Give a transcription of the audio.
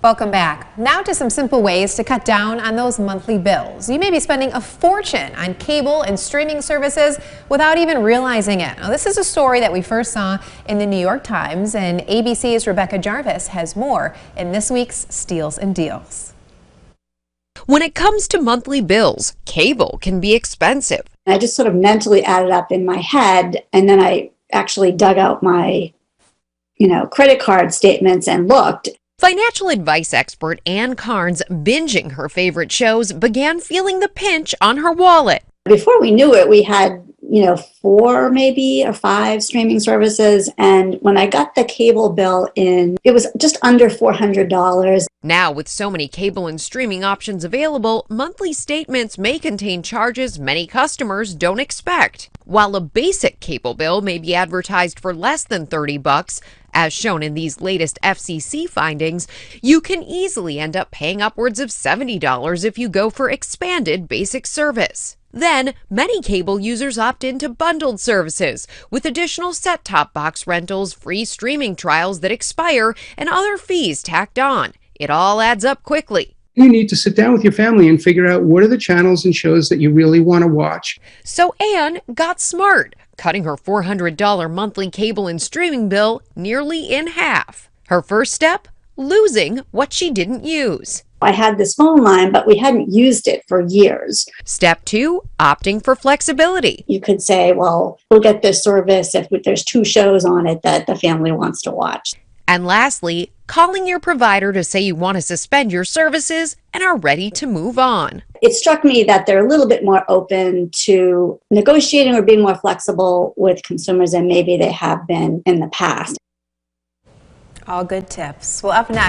Welcome back. Now to some simple ways to cut down on those monthly bills. You may be spending a fortune on cable and streaming services without even realizing it. Now, this is a story that we first saw in the New York Times, and ABC's Rebecca Jarvis has more in this week's Steals and Deals. When it comes to monthly bills, cable can be expensive. I just sort of mentally added up in my head, and then I actually dug out my, credit card statements and looked. Financial advice expert Ann Carnes, binging her favorite shows, began feeling the pinch on her wallet. Before we knew it, we had, 4 maybe or 5 streaming services. And when I got the cable bill in, it was just under $400. Now, with so many cable and streaming options available, monthly statements may contain charges many customers don't expect. While a basic cable bill may be advertised for less than $30, as shown in these latest FCC findings, you can easily end up paying upwards of $70 if you go for expanded basic service. Then, many cable users opt into bundled services with additional set-top box rentals, free streaming trials that expire, and other fees tacked on. It all adds up quickly. You need to sit down with your family and figure out what are the channels and shows that you really want to watch. So Ann got smart, cutting her $400 monthly cable and streaming bill nearly in half. Her first step? Losing what she didn't use. I had this phone line, but we hadn't used it for years. Step 2, opting for flexibility. You could say, well, we'll get this service if there's 2 shows on it that the family wants to watch. And lastly, calling your provider to say you want to suspend your services and are ready to move on. It struck me that they're a little bit more open to negotiating or being more flexible with consumers than maybe they have been in the past. All good tips. Well, up next.